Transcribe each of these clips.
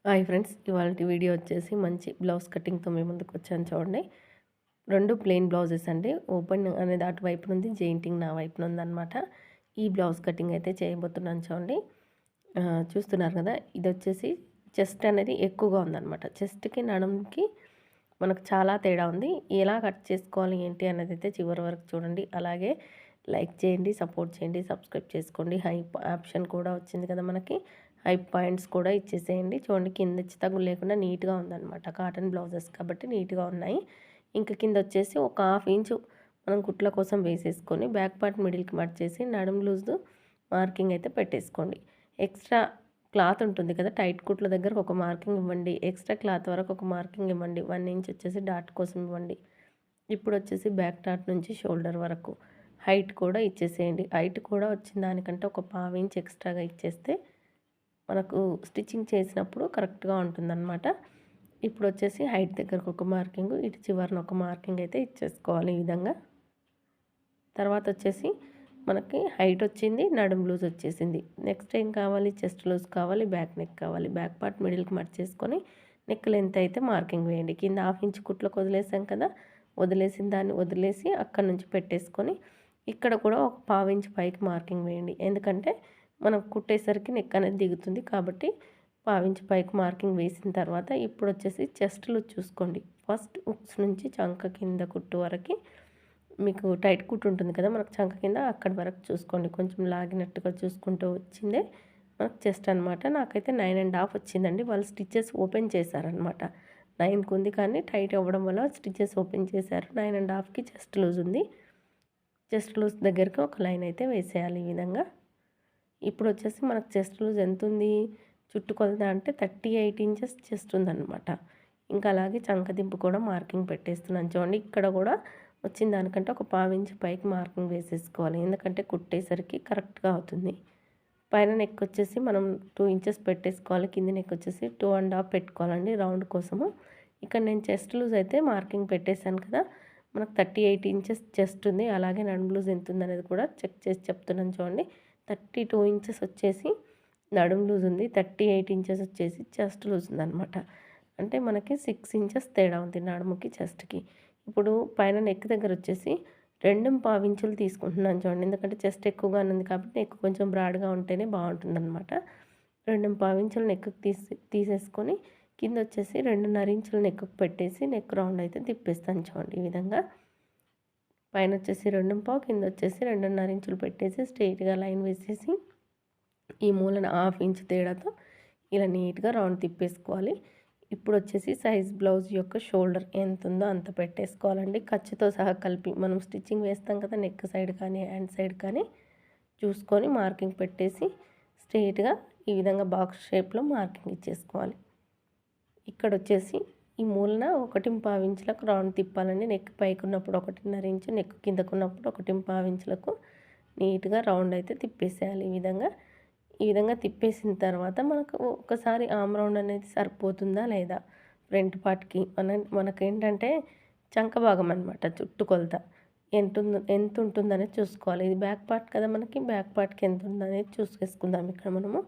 Hi friends, ఇవాల్టి video వచ్చేసి మంచి బ్లౌజ్ కటింగ్తో మీ ముందుకు వచ్చాను. చూడండి, 2 ప్లెయిన్ బ్లౌజెస్ అండి. ఓపెన్ అనేది అటువైపు నుండి, జెయింటింగ్ నా వైపు ఉందన్నమాట. ఈ బ్లౌజ్ కటింగ్ అయితే చేయబోతున్నాను. చూడండి, చూస్తున్నారు కదా, ఇది వచ్చేసి చెస్ట్ అనేది ఎక్కువగా ఉందన్నమాట. చెస్ట్కి నడుముకి మనకు చాలా తేడా ఉంది. ఎలా కట్ చేసుకోవాలి ఏంటి అనేది అయితే చివరి వరకు చూడండి. అలాగే లైక్ చేయండి, సపోర్ట్ చేయండి, సబ్స్క్రైబ్ చేసుకోండి. హైప్ ఆప్షన్ కూడా వచ్చింది కదా మనకి, హైప్ పాయింట్స్ కూడా ఇచ్చేసేయండి. చూడండి, కింద తగ్గులు లేకుండా నీట్గా ఉందన్నమాట. కాటన్ బ్లౌజెస్ కాబట్టి నీట్గా ఉన్నాయి. ఇంకా కింద వచ్చేసి ఒక 1/2 ఇంచు మనం కుట్ల కోసం వేసేసుకొని బ్యాక్ పార్ట్ మిడిల్కి మార్చేసి నడుము లూజ్ మార్కింగ్ అయితే పెట్టేసుకోండి. ఎక్స్ట్రా క్లాత్ ఉంటుంది కదా, టైట్ కుట్ల దగ్గర ఒక మార్కింగ్ ఇవ్వండి. ఎక్స్ట్రా క్లాత్ వరకు ఒక మార్కింగ్ ఇవ్వండి. 1 ఇంచ్ వచ్చేసి డాట్ కోసం ఇవ్వండి. ఇప్పుడు వచ్చేసి బ్యాక్ డాట్ నుంచి షోల్డర్ వరకు హైట్ కూడా ఇచ్చేసేయండి. హైట్ కూడా వచ్చిన దానికంటే ఒక 1/2 ఇంచ్ ఎక్స్ట్రాగా ఇచ్చేస్తే మనకు స్టిచ్చింగ్ చేసినప్పుడు కరెక్ట్గా ఉంటుందన్నమాట. ఇప్పుడు వచ్చేసి హైట్ దగ్గరకు ఒక మార్కింగ్, ఇటు చివరన ఒక మార్కింగ్ అయితే ఇచ్చేసుకోవాలి ఈ విధంగా. తర్వాత వచ్చేసి మనకి హైట్ వచ్చింది, నడుము లూజ్ వచ్చేసింది. నెక్స్ట్ ఏం కావాలి, చెస్ట్ లూజ్ కావాలి, బ్యాక్ నెక్ కావాలి. బ్యాక్ పార్ట్ మిడిల్కి మర్చేసుకొని నెక్ లెంత్ అయితే మార్కింగ్ వేయండి. కింద 1/2 ఇంచ్ కుట్లకు వదిలేసాం కదా, వదిలేసిన దాన్ని వదిలేసి అక్కడ నుంచి పెట్టేసుకొని ఇక్కడ కూడా ఒక 1/2 ఇంచ్ పైకి మార్కింగ్ వేయండి. ఎందుకంటే మనం కుట్టేసరికి నెక్ అనేది దిగుతుంది కాబట్టి 1/2 ఇంచ్ పైకి మార్కింగ్ వేసిన తర్వాత ఇప్పుడు వచ్చేసి చెస్ట్ లూజ్ చూసుకోండి. ఫస్ట్ హుక్స్ నుంచి చంక కింద కుట్టు వరకు మీకు టైట్ కుట్టు ఉంటుంది కదా మనకు చంక కింద, అక్కడి వరకు చూసుకోండి. కొంచెం లాగినట్టుగా చూసుకుంటూ వచ్చిందే మనకు చెస్ట్ అనమాట. నాకైతే 9.5 వచ్చిందండి. వాళ్ళు స్టిచ్చెస్ ఓపెన్ చేశారనమాట. 9కి ఉంది కానీ టైట్ అవ్వడం వల్ల స్టిచ్చెస్ ఓపెన్ చేశారు. 9.5కి చెస్ట్ లూజ్ ఉంది. చెస్ట్ లూజ్ దగ్గరికి ఒక లైన్ అయితే వేసేయాలి ఈ విధంగా. ఇప్పుడు వచ్చేసి మనకు చెస్ట్ లూజ్ ఎంత ఉంది, చుట్టుకొలత అంటే 38 ఇంచెస్ చెస్ట్ ఉందన్నమాట. ఇంకా అలాగే చంకదింపు కూడా మార్కింగ్ పెట్టేస్తున్నాను. చూడండి, ఇక్కడ కూడా వచ్చిన దానికంటే ఒక 1/2 ఇంచ్ పైకి మార్కింగ్ వేసేసుకోవాలి. ఎందుకంటే కుట్టేసరికి కరెక్ట్గా అవుతుంది. పైన నెక్ వచ్చేసి మనం 2 ఇంచెస్ పెట్టేసుకోవాలి. కింద నెక్ వచ్చేసి 2.5 పెట్టుకోవాలండి రౌండ్ కోసము. ఇక్కడ నేను చెస్ట్ లూజ్ అయితే మార్కింగ్ పెట్టేశాను కదా, మనకు 38 ఇంచెస్ చెస్ట్ ఉంది. అలాగే నడుము లూజ్ ఎంత ఉందనేది కూడా చెక్ చేసి చెప్తున్నాను. చూడండి, 32 ఇంచెస్ వచ్చేసి నడుము లూజ్ ఉంది, 38 ఇంచెస్ వచ్చేసి చెస్ట్ లూజ్ ఉందన్నమాట. అంటే మనకి 6 ఇంచెస్ తేడా ఉంది నడుముకి చెస్ట్కి. ఇప్పుడు పైన నెక్ దగ్గర వచ్చేసి 2.5 ఇంచులు తీసుకుంటున్నాను. చూడండి, ఎందుకంటే చెస్ట్ ఎక్కువగా ఉంది కాబట్టి నెక్ కొంచెం బ్రాడ్గా ఉంటేనే బాగుంటుందన్నమాట. 2.5 ఇంచులు నెక్కి తీసేసుకొని కింద వచ్చేసి 2.5 ఇంచులు నెక్కి పెట్టేసి నెక్ రౌండ్ అయితే తిప్పేస్తాను. చూడండి, ఈ విధంగా పైన వచ్చేసి 2.5, కింద వచ్చేసి 2.5 ఇంచులు పెట్టేసి స్ట్రెయిట్గా లైన్ వేసేసి ఈ మూలన 1/2 ఇంచ్ తేడాతో ఇలా నీట్గా రౌండ్ తిప్పేసుకోవాలి. ఇప్పుడు వచ్చేసి సైజ్ బ్లౌజ్ యొక్క షోల్డర్ ఎంత ఉందో అంత పెట్టేసుకోవాలండి. ఖర్చుతో సహా కలిపి మనం స్టిచ్చింగ్ వేస్తాం కదా, నెక్ సైడ్ కానీ హ్యాండ్ సైడ్ కానీ చూసుకొని మార్కింగ్ పెట్టేసి స్ట్రెయిట్గా ఈ విధంగా బాక్స్ షేప్లో మార్కింగ్ ఇచ్చేసుకోవాలి. ఇక్కడ వచ్చేసి ఈ మూలన 1.5 ఇంచులకు రౌండ్ తిప్పాలండి. నెక్ పైకి ఉన్నప్పుడు 1.5 ఇంచు, నెక్ కిందకున్నప్పుడు 1.5 ఇంచులకు నీట్గా రౌండ్ అయితే తిప్పేసేయాలి. ఈ విధంగా తిప్పేసిన తర్వాత మనకు ఒకసారి ఆమ్ రౌండ్ అనేది సరిపోతుందా లేదా, ఫ్రంట్ పార్ట్కి మనకేంటంటే చంక భాగం అనమాట, చుట్టుకొలత ఎంత ఉంటుందనేది చూసుకోవాలి. ఇది బ్యాక్ పార్ట్ కదా, మనకి బ్యాక్ పార్ట్కి ఎంత ఉందనేది చూసేసుకుందాం. ఇక్కడ మనము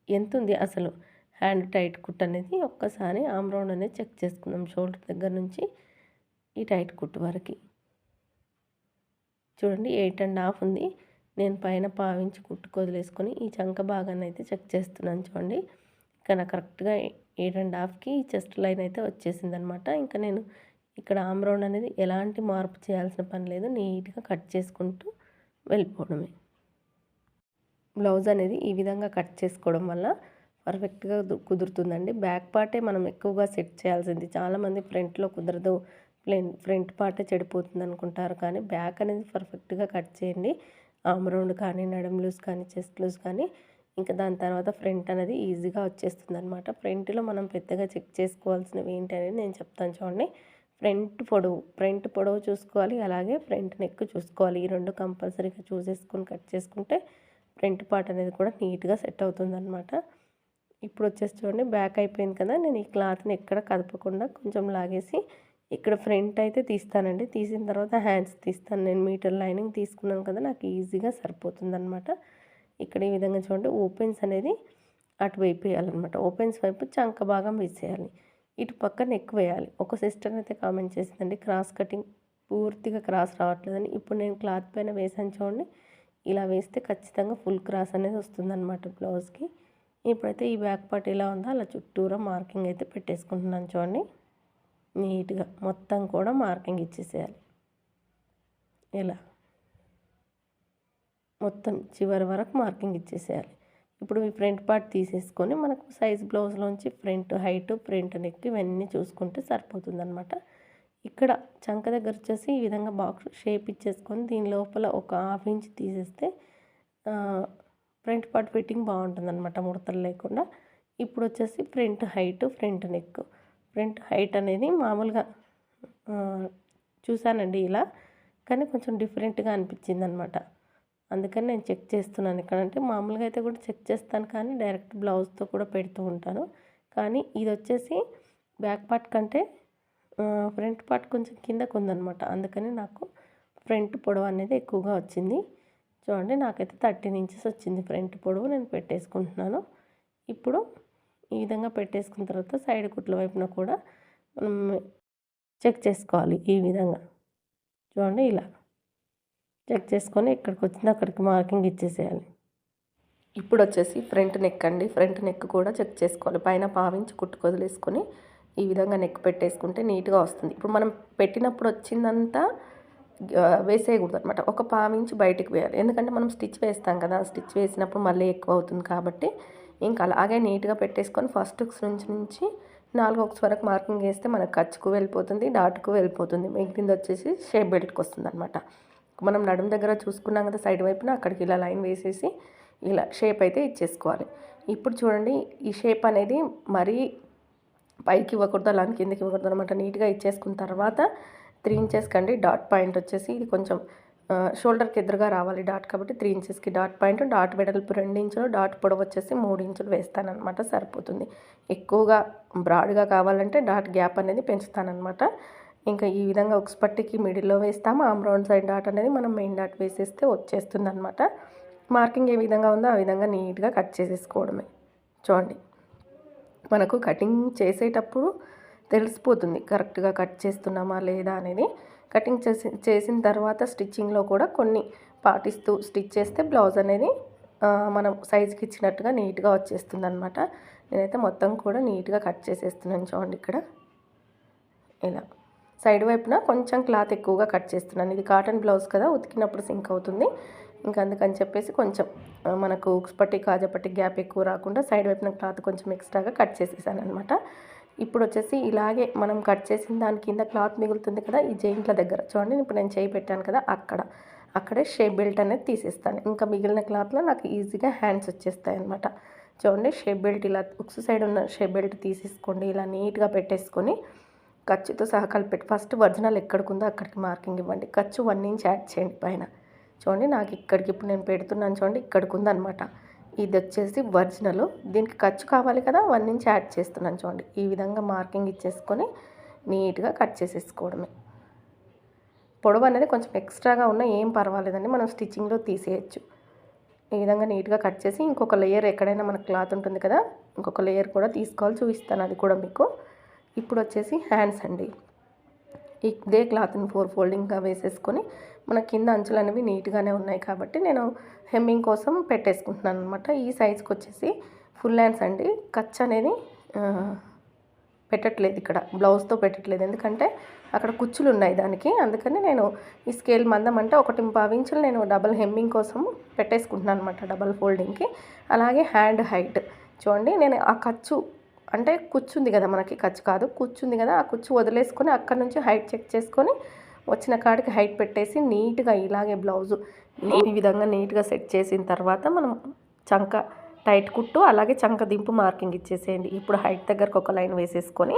ఎంత ఉంది అసలు హ్యాండ్ టైట్ కుట్ అనేది ఒక్కసారి ఆమ్ రౌండ్ అనేది చెక్ చేసుకుందాం. షోల్డర్ దగ్గర నుంచి ఈ టైట్ కుట్టు వరకు చూడండి, 8.5 ఉంది. నేను పైన 1/2 ఇంచ్ కుట్టుకు వదిలేసుకొని ఈ చంక భాగాన్ని అయితే చెక్ చేస్తున్నాను. చూడండి, ఇక్కడ కరెక్ట్గా 8.5కి చెస్ట్ లైన్ అయితే వచ్చేసింది అనమాట. ఇంకా నేను ఇక్కడ ఆమ్ రౌండ్ అనేది ఎలాంటి మార్పు చేయాల్సిన పని లేదు, నీట్గా కట్ చేసుకుంటూ వెళ్ళిపోవడమే. బ్లౌజ్ అనేది ఈ విధంగా కట్ చేసుకోవడం వల్ల పర్ఫెక్ట్గా కుదురుతుందండి. బ్యాక్ పార్టే మనం ఎక్కువగా సెట్ చేయాల్సింది. చాలామంది ఫ్రంట్లో కుదరదు, ఫ్రంట్ పార్టే చెడిపోతుంది అనుకుంటారు. కానీ బ్యాక్ అనేది పర్ఫెక్ట్గా కట్ చేయండి. ఆమ్ రౌండ్ కానీ, నడుము లూజ్ కానీ, చెస్ట్ లూజ్ కానీ, ఇంకా దాని తర్వాత ఫ్రంట్ అనేది ఈజీగా వచ్చేస్తుంది అనమాట. ఫ్రంట్లో మనం పెద్దగా చెక్ చేసుకోవాల్సినవి ఏంటి అనేది నేను చెప్తాను. చూడండి, ఫ్రంట్ పొడవు చూసుకోవాలి, అలాగే ఫ్రంట్ నెక్ చూసుకోవాలి. ఈ రెండు కంపల్సరీగా చూసేసుకొని కట్ చేసుకుంటే ఫ్రంట్ పార్ట్ అనేది కూడా నీట్గా సెట్ అవుతుందన్నమాట. ఇప్పుడు వచ్చేసి చూడండి, బ్యాక్ అయిపోయింది కదా, నేను ఈ క్లాత్ని ఎక్కడ కదపకుండా కొంచెం లాగేసి ఇక్కడ ఫ్రంట్ అయితే తీస్తానండి. తీసిన తర్వాత హ్యాండ్స్ తీస్తాను. నేను మీటర్ లైనింగ్ తీసుకున్నాను కదా, నాకు ఈజీగా సరిపోతుందన్నమాట. ఇక్కడ ఈ విధంగా చూడండి, ఓపెన్స్ అనేది అటువైపు వేయాలన్నమాట. ఓపెన్స్ వైపు చంక భాగం వేసేయాలి. ఇటు పక్క నెక్ వేయాలి. ఒక సిస్టర్ అయితే కామెంట్ చేసిందండి, క్రాస్ కటింగ్ పూర్తిగా క్రాస్ రావట్లేదని. ఇప్పుడు నేను క్లాత్ పైన వేసాను చూడండి, ఇలా వేస్తే ఖచ్చితంగా ఫుల్ క్రాస్ అనేది వస్తుందన్నమాట బ్లౌజ్కి. ఇప్పుడైతే ఈ బ్యాక్ పార్ట్ ఎలా ఉందో అలా చుట్టూరా మార్కింగ్ అయితే పెట్టేసుకుంటున్నాను చూడండి. నీట్గా మొత్తం కూడా మార్కింగ్ ఇచ్చేసేయాలి. ఇలా మొత్తం చివరి వరకు మార్కింగ్ ఇచ్చేసేయాలి. ఇప్పుడు ఈ ఫ్రంట్ పార్ట్ తీసేసుకొని మనకు సైజ్ బ్లౌజ్లోంచి ఫ్రంట్ హైట్, ఫ్రంట్ నెక్ ఇవన్నీ చూసుకుంటే సరిపోతుందన్నమాట. ఇక్కడ చంక దగ్గర వచ్చేసి ఈ విధంగా బాక్స్ షేప్ ఇచ్చేసుకొని దీని లోపల ఒక 1/2 ఇంచ్ తీసేస్తే ఫ్రంట్ పార్ట్ ఫిట్టింగ్ బాగుంటుందన్నమాట, ముడతలు లేకుండా. ఇప్పుడు వచ్చేసి front height, front neck. Front height అనేది మామూలుగా చూసానండి ఇలా, కానీ కొంచెం డిఫరెంట్గా అనిపించింది అనమాట. అందుకని నేను చెక్ చేస్తున్నాను. ఇక్కడంటే మామూలుగా అయితే కూడా చెక్ చేస్తాను, కానీ డైరెక్ట్ బ్లౌజ్తో కూడా పెడుతూ ఉంటాను. కానీ ఇది వచ్చేసి బ్యాక్ పార్ట్ కంటే ఫ్రంట్ పార్ట్ కొంచెం కిందకు ఉందన్నమాట. అందుకని నాకు ఫ్రంట్ పొడవు అనేది ఎక్కువగా వచ్చింది. చూడండి, నాకైతే 13 ఇంచెస్ వచ్చింది ఫ్రంట్ పొడవు. నేను పెట్టేసుకుంటున్నాను. ఇప్పుడు ఈ విధంగా పెట్టేసుకున్న తర్వాత సైడ్ కుట్ల వైపున కూడా మనం చెక్ చేసుకోవాలి. ఈ విధంగా చూడండి, ఇలా చెక్ చేసుకొని ఇక్కడికి వచ్చింది అక్కడికి మార్కింగ్ ఇచ్చేసేయాలి. ఇప్పుడు వచ్చేసి ఫ్రంట్ నెక్ అండి. ఫ్రంట్ నెక్ కూడా చెక్ చేసుకోవాలి. పైన 1/2 ఇంచ్ కుట్టుకు వదిలేసుకొని ఈ విధంగా నెక్ పెట్టేసుకుంటే నీట్గా వస్తుంది. ఇప్పుడు మనం పెట్టినప్పుడు వచ్చిందంతా వేసేయకూడదు అనమాట. ఒక 1/2 ఇంచ్ బయటికి వేయాలి. ఎందుకంటే మనం స్టిచ్ వేస్తాం కదా, స్టిచ్ వేసినప్పుడు మళ్ళీ ఎక్కువ అవుతుంది కాబట్టి ఇంకా అలాగే నీట్గా పెట్టేసుకొని ఫస్ట్ నుంచి 4 హుక్స్ వరకు మార్కింగ్ వేస్తే మనకు ఖర్చుకు వెళ్ళిపోతుంది, డాట్కు వెళ్ళిపోతుంది. మిగిలింది వచ్చేసి షేప్ బెల్ట్కి వస్తుంది అనమాట. మనం నడుము దగ్గర చూసుకున్నాం కదా, సైడ్ వైపున అక్కడికి ఇలా లైన్ వేసేసి ఇలా షేప్ అయితే ఇచ్చేసుకోవాలి. ఇప్పుడు చూడండి, ఈ షేప్ అనేది మరీ పైకి ఇవ్వకూడదు, అలా కిందకి ఇవ్వకూడదు అనమాట. నీట్గా ఇచ్చేసుకున్న తర్వాత 3 ఇంచెస్ కండి డాట్ పాయింట్ వచ్చేసి ఇది కొంచెం షోల్డర్కి ఎదురుగా రావాలి డాట్, కాబట్టి 3 ఇంచెస్కి డాట్ పాయింట్. డాట్ వెడల్పు 2 ఇంచులు, డాట్ పొడవు వచ్చేసి 3 ఇంచులు వేస్తానమాట. సరిపోతుంది. ఎక్కువగా బ్రాడ్గా కావాలంటే డాట్ గ్యాప్ అనేది పెంచుతానమాట. ఇంకా ఈ విధంగా ఉక్స్ పట్టికి మిడిల్లో వేస్తాము. ఆమ్ రౌండ్ సైడ్ డాట్ అనేది మనం మెయిన్ డాట్ వేసేస్తే వచ్చేస్తుంది అనమాట. మార్కింగ్ ఏ విధంగా ఉందో ఆ విధంగా నీట్గా కట్ చేసేసుకోవడమే. చూడండి, మనకు కటింగ్ చేసేటప్పుడు తెలిసిపోతుంది కరెక్ట్గా కట్ చేస్తున్నామా లేదా అనేది. కటింగ్ చేసిన తర్వాత స్టిచ్చింగ్లో కూడా కొన్ని పాటిస్తూ స్టిచ్ చేస్తే బ్లౌజ్ అనేది మనం సైజుకి ఇచ్చినట్టుగా నీట్గా వచ్చేస్తుంది అనమాట. నేనైతే మొత్తం కూడా నీట్గా కట్ చేసేస్తున్నాను. చూడండి, ఇక్కడ ఇలా సైడ్ వైపున కొంచెం క్లాత్ ఎక్కువగా కట్ చేస్తున్నాను. ఇది కాటన్ బ్లౌజ్ కదా, ఉతికినప్పుడు సింక్ అవుతుంది. ఇంకా అందుకని చెప్పేసి కొంచెం మనకు ఉక్స్ పట్టి కాజా పట్టి గ్యాప్ ఎక్కువ రాకుండా సైడ్ వైపున క్లాత్ కొంచెం ఎక్స్ట్రాగా కట్ చేసేసాను అనమాట. ఇప్పుడు వచ్చేసి ఇలాగే మనం కట్ చేసిన దాని కింద క్లాత్ మిగులుతుంది కదా, ఈ జెయింట్ల దగ్గర చూడండి, ఇప్పుడు నేను చేయి పెట్టాను కదా, అక్కడే షేప్ బెల్ట్ అనేది తీసేస్తాను. ఇంకా మిగిలిన క్లాత్లో నాకు ఈజీగా హ్యాండ్స్ వచ్చేస్తాయి అనమాట. చూడండి, షేప్ బెల్ట్ ఇలా ఉక్స్ సైడ్ ఉన్న షేప్ బెల్ట్ తీసేసుకోండి. ఇలా నీట్గా పెట్టేసుకొని ఖర్చుతో సహా కలిపెట్టి ఫస్ట్ ఒరిజినల్ ఎక్కడికి అక్కడికి మార్కింగ్ ఇవ్వండి. ఖర్చు 1 ఇంచ్ యాడ్ చేయండి పైన. చూడండి, నాకు ఇక్కడికి ఇప్పుడు నేను పెడుతున్నాను చూడండి, ఇక్కడికి ఉందన్నమాట. ఇది వచ్చేసి ఒరిజినల్. దీనికి ఖర్చు కావాలి కదా, 1 ఇంచ్ యాడ్ చేస్తున్నాను చూడండి. ఈ విధంగా మార్కింగ్ ఇచ్చేసుకొని నీట్గా కట్ చేసేసుకోవడమే. పొడవు అనేది కొంచెం ఎక్స్ట్రాగా ఉన్నా ఏం పర్వాలేదండి, మనం స్టిచ్చింగ్లో తీసేయచ్చు. ఈ విధంగా నీట్గా కట్ చేసి ఇంకొక లేయర్ ఎక్కడైనా మనకు క్లాత్ ఉంటుంది కదా, ఇంకొక లేయర్ కూడా తీసుకోవాలి, చూపిస్తాను అది కూడా మీకు. ఇప్పుడు వచ్చేసి హ్యాండ్స్ అండి. ఇదే క్లాత్ని 4 ఫోల్డింగ్గా వేసేసుకొని మన కింద అంచులు అనేవి నీట్గానే ఉన్నాయి కాబట్టి నేను హెమ్మింగ్ కోసం పెట్టేసుకుంటున్నాను అనమాట. ఈ సైజ్కి వచ్చేసి ఫుల్ హ్యాండ్స్ అండి. ఖర్చు అనేది పెట్టట్లేదు, ఇక్కడ బ్లౌజ్తో పెట్టట్లేదు, ఎందుకంటే అక్కడ కుచ్చులు ఉన్నాయి దానికి. అందుకని నేను ఈ స్కేల్ మందం అంటే 1.5 ఇంచులు నేను డబల్ హెమ్మింగ్ కోసం పెట్టేసుకుంటున్నాను అనమాట, డబల్ ఫోల్డింగ్కి. అలాగే హ్యాండ్ హైట్ చూడండి, నేను ఆ ఖర్చు అంటే కుచ్చుంది కదా, మనకి ఖర్చు కాదు, కుచ్చుంది కదా, ఆ కుచ్చు వదిలేసుకొని అక్కడ నుంచి హైట్ చెక్ చేసుకొని వచ్చిన కాడికి హైట్ పెట్టేసి నీట్గా ఇలాగే బ్లౌజు ఈ విధంగా నీట్గా సెట్ చేసిన తర్వాత మనం చంక టైట్ కుట్టు అలాగే చంక దింపు మార్కింగ్ ఇచ్చేసేయండి. ఇప్పుడు హైట్ దగ్గరకు ఒక లైన్ వేసేసుకొని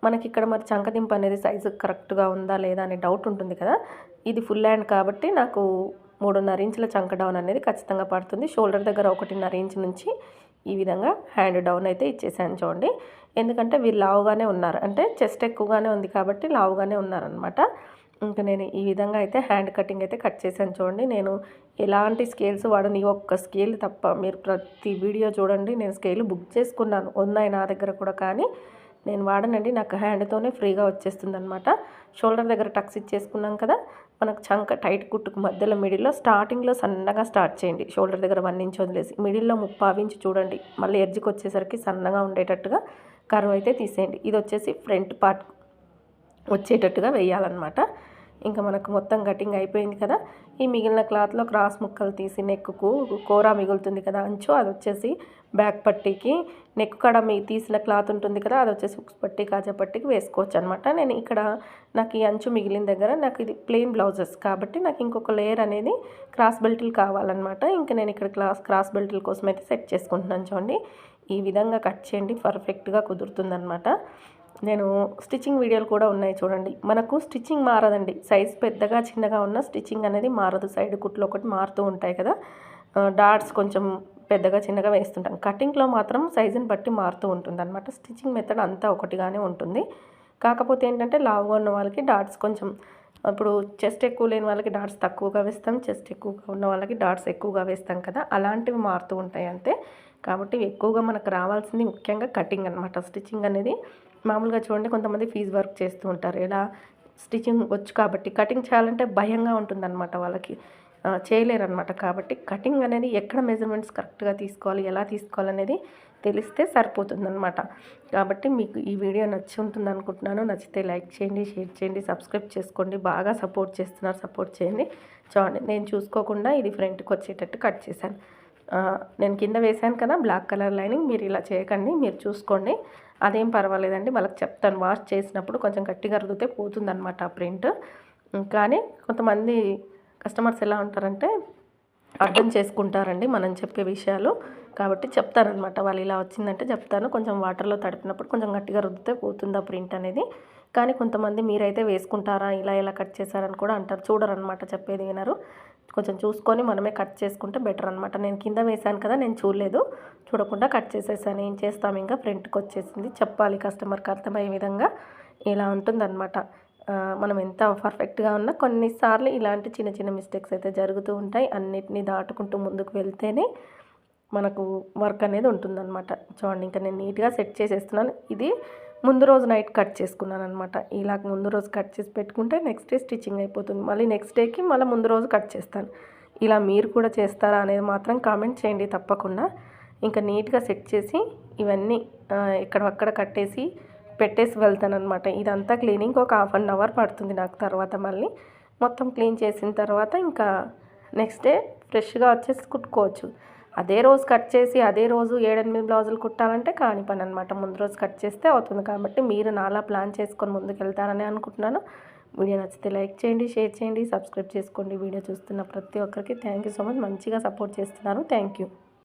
మనకి ఇక్కడ మరి చంక దింపు అనేది సైజు కరెక్ట్గా ఉందా లేదా అనే డౌట్ ఉంటుంది కదా. ఇది ఫుల్ హ్యాండ్ కాబట్టి నాకు 3.5 ఇంచుల చంక డౌన్ అనేది ఖచ్చితంగా పడుతుంది. షోల్డర్ దగ్గర 1.5 ఇంచు నుంచి ఈ విధంగా హ్యాండ్ డౌన్ అయితే ఇచ్చేసాను చూడండి. ఎందుకంటే వీళ్ళు లావుగానే ఉన్నారు, అంటే చెస్ట్ ఎక్కువగానే ఉంది కాబట్టి లావుగానే ఉన్నారనమాట. ఇంకా నేను ఈ విధంగా అయితే హ్యాండ్ కటింగ్ అయితే కట్ చేశాను చూడండి. నేను ఎలాంటి స్కేల్స్ వాడను, ఈ ఒక్క స్కేల్ తప్ప. మీరు ప్రతి వీడియో చూడండి, నేను స్కేల్ బుక్ చేసుకున్నాను, ఉన్నాయి నా దగ్గర కూడా, కానీ నేను వాడనండి. నాకు హ్యాండ్తోనే ఫ్రీగా వచ్చేస్తుంది అనమాట. షోల్డర్ దగ్గర టక్స్ ఇచ్చేసుకున్నాం కదా, మనకు చంక టైట్ కుట్టుకు మధ్యలో మిడిల్లో స్టార్టింగ్లో సన్నగా స్టార్ట్ చేయండి. షోల్డర్ దగ్గర 1 ఇంచ్ వదిలేసి మిడిల్లో 3/4 ఇంచ్ చూడండి. మళ్ళీ ఎడ్జ్కి వచ్చేసరికి సన్నగా ఉండేటట్టుగా కర్వ్ అయితే తీసేయండి. ఇది వచ్చేసి ఫ్రంట్ పార్ట్ వచ్చేటట్టుగా వేయాలన్నమాట. ఇంకా మనకు మొత్తం కటింగ్ అయిపోయింది కదా. ఈ మిగిలిన క్లాత్లో క్రాస్ ముక్కలు తీసి నెక్కు కూర మిగులుతుంది కదా అంచు, అది వచ్చేసి బ్యాక్ పట్టీకి, నెక్ కాడ మీ తీసిన క్లాత్ ఉంటుంది కదా, అది వచ్చేసి ఉక్స్ పట్టీ కాజా పట్టీకి వేసుకోవచ్చు అనమాట. నేను ఇక్కడ నాకు ఈ అంచు మిగిలిన దగ్గర నాకు ఇది ప్లెయిన్ బ్లౌజెస్ కాబట్టి నాకు ఇంకొక లేయర్ అనేది క్రాస్ బెల్ట్లు కావాలన్నమాట. ఇంకా నేను ఇక్కడ క్రాస్ బెల్ట్ల కోసం అయితే సెట్ చేసుకుంటున్నాను చూడండి. ఈ విధంగా కట్ చేయండి, పర్ఫెక్ట్గా కుదురుతుందన్నమాట. నేను స్టిచ్చింగ్ వీడియోలు కూడా ఉన్నాయి చూడండి. మనకు స్టిచ్చింగ్ మారదండి, సైజ్ పెద్దగా చిన్నగా ఉన్న స్టిచ్చింగ్ అనేది మారదు. సైడ్ కుట్లు ఒకటి మారుతూ ఉంటాయి కదా, డాట్స్ కొంచెం పెద్దగా చిన్నగా వేస్తుంటాం. కటింగ్లో మాత్రం సైజుని బట్టి మారుతూ ఉంటుంది అనమాట. స్టిచ్చింగ్ మెథడ్ అంతా ఒకటిగానే ఉంటుంది. కాకపోతే ఏంటంటే లావుగా ఉన్న వాళ్ళకి డాట్స్ కొంచెం, ఇప్పుడు చెస్ట్ ఎక్కువ లేని వాళ్ళకి డాట్స్ తక్కువగా వేస్తాం, చెస్ట్ ఎక్కువగా ఉన్న వాళ్ళకి డాట్స్ ఎక్కువగా వేస్తాం కదా, అలాంటివి మారుతూ ఉంటాయి అంతే. కాబట్టి ఎక్కువగా మనకు రావాల్సింది ముఖ్యంగా కటింగ్ అనమాట. స్టిచ్చింగ్ అనేది మామూలుగా చూడండి, కొంతమంది ఫీజ్ వర్క్ చేస్తూ ఉంటారు, ఎలా స్టిచ్చింగ్ వచ్చు కాబట్టి కటింగ్ చేయాలంటే భయంగా ఉంటుందన్నమాట వాళ్ళకి, చేయలేరన్నమాట. కాబట్టి కటింగ్ అనేది ఎక్కడ మెజర్మెంట్స్ కరెక్ట్గా తీసుకోవాలి, ఎలా తీసుకోవాలనేది తెలిస్తే సరిపోతుందన్నమాట. కాబట్టి మీకు ఈ వీడియో నచ్చి ఉంటుంది అనుకుంటున్నాను. నచ్చితే లైక్ చేయండి, షేర్ చేయండి, సబ్స్క్రైబ్ చేసుకోండి. బాగా సపోర్ట్ చేస్తున్నారు, సపోర్ట్ చేయండి. చూడండి, నేను చూసుకోకుండా ఇది ఫ్రంట్కి వచ్చేటట్టు కట్ చేశాను. నేను కింద వేశాను కదా బ్లాక్ కలర్ లైనింగ్, మీరు ఇలా చేయకండి, మీరు చూసుకోండి, అదేం పర్వాలేదండి. వాళ్ళకి చెప్తాను, వాష్ చేసినప్పుడు కొంచెం గట్టిగా రుద్దితే పోతుందన్నమాట ఆ ప్రింట్. కానీ కొంతమంది కస్టమర్స్ ఎలా ఉంటారంటే అర్థం చేసుకుంటారండి మనం చెప్పే విషయాలు, కాబట్టి చెప్తారనమాట. వాళ్ళు ఇలా వచ్చిందంటే చెప్తాను, కొంచెం వాటర్లో తడిపినప్పుడు కొంచెం గట్టిగా రుద్దితే పోతుందా ప్రింట్ అనేది. కానీ కొంతమంది మీరైతే వేసుకుంటారా, ఇలా ఇలా కట్ చేశారని కూడా అంటారు, చూడరనమాట, చెప్పేది వినరు. కొంచెం చూసుకొని మనమే కట్ చేసుకుంటే బెటర్ అనమాట. నేను కింద వేశాను కదా, నేను చూడలేదు, చూడకుండా కట్ చేసేసాను. ఏం చేస్తాం, ఇంకా ఫ్రంట్కి వచ్చేసింది. చెప్పాలి కస్టమర్కి అర్థమయ్యే విధంగా, ఇలా ఉంటుందన్నమాట. మనం ఎంత పర్ఫెక్ట్గా ఉన్నా కొన్నిసార్లు ఇలాంటి చిన్న చిన్న మిస్టేక్స్ అయితే జరుగుతూ ఉంటాయి. అన్నిటినీ దాటుకుంటూ ముందుకు వెళ్తేనే మనకు వర్క్ అనేది ఉంటుందన్నమాట. చూడండి, ఇంకా నేను నీట్గా సెట్ చేసేస్తున్నాను. ఇది ముందు రోజు నైట్ కట్ చేసుకున్నాను అనమాట. ఇలా ముందు రోజు కట్ చేసి పెట్టుకుంటే నెక్స్ట్ డే స్టిచ్చింగ్ అయిపోతుంది. మళ్ళీ నెక్స్ట్ డేకి మళ్ళీ ముందు రోజు కట్ చేస్తాను. ఇలా మీరు కూడా చేస్తారా అనేది మాత్రం కామెంట్ చేయండి తప్పకుండా. ఇంకా నీట్గా సెట్ చేసి ఇవన్నీ ఎక్కడక్కడ కట్టేసి పెట్టేసి వెళ్తాను అనమాట. ఇదంతా క్లీనింగ్ ఒక 1/2 అవర్ పడుతుంది నాకు. తర్వాత మళ్ళీ మొత్తం క్లీన్ చేసిన తర్వాత ఇంకా నెక్స్ట్ డే ఫ్రెష్గా వచ్చేసి కుట్టుకోవచ్చు. అదే రోజు కట్ చేసి అదే రోజు 7-8 బ్లౌజులు కుట్టాలంటే కాని పని అనమాట. ముందు రోజు కట్ చేస్తే అవుతుంది. కాబట్టి మీరు నాలా ప్లాన్ చేసుకొని ముందుకు వెళ్తారని అనుకుంటున్నాను. వీడియో నచ్చితే లైక్ చేయండి, షేర్ చేయండి, సబ్స్క్రైబ్ చేసుకోండి. వీడియో చూస్తున్న ప్రతి ఒక్కరికి థ్యాంక్ యూ సో మచ్. మంచిగా సపోర్ట్ చేస్తున్నారు. Thank you.